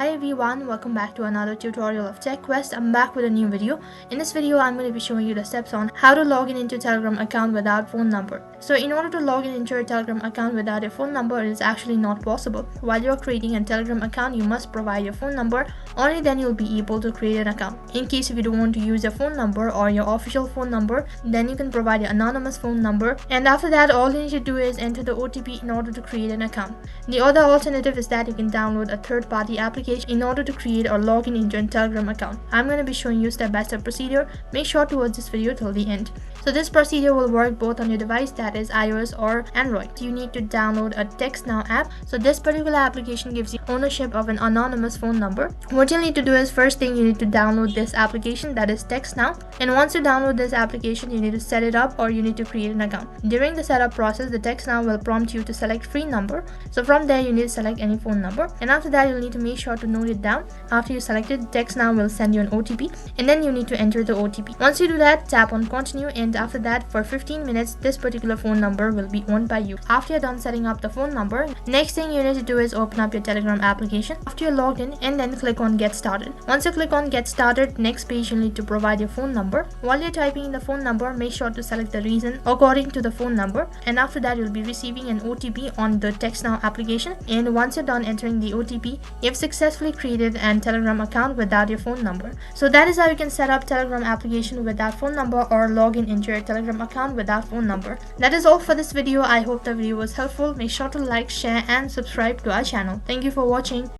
Hi everyone, welcome back to another tutorial of TechQuest. I'm back with a new video. In this video, I'm going to be showing you the steps on how to log in into Telegram account without phone number. So in order to log in into your Telegram account without your phone number, it is actually not possible. While you're creating a Telegram account, you must provide your phone number. Only then you'll be able to create an account. In case if you don't want to use your phone number or your official phone number, then you can provide your anonymous phone number. And after that, all you need to do is enter the OTP in order to create an account. The other alternative is that you can download a third-party application in order to create or log in into a Telegram account. I'm going to be showing you step-by-step procedure. Make sure to watch this video till the end. So this procedure will work both on your device, that is iOS or Android. You need to download a TextNow app. So this particular application gives you ownership of an anonymous phone number. What you need to do is, first thing, you need to download this application, that is TextNow. And once you download this application, you need to set it up or you need to create an account. During the setup process, the TextNow will prompt you to select free number. So from there, you need to select any phone number. And after that, you'll need to make sure to note it down. After you select it, TextNow will send you an OTP and then you need to enter the OTP. Once you do that, tap on continue, and after that, for 15 minutes, this particular phone number will be owned by you. After you're done setting up the phone number, next thing you need to do is open up your Telegram application after you're logged in and then click on get started. Once you click on get started, next page you'll need to provide your phone number. While you're typing in the phone number, make sure to select the reason according to the phone number, and after that you'll be receiving an OTP on the TextNow application. And once you're done entering the OTP, you've successfully created an Telegram account without your phone number. So that is how you can set up Telegram application without phone number or log in into your Telegram account without phone number. That is all for this video. I hope the video was helpful. Make sure to like, share and subscribe to our channel. Thank you for watching.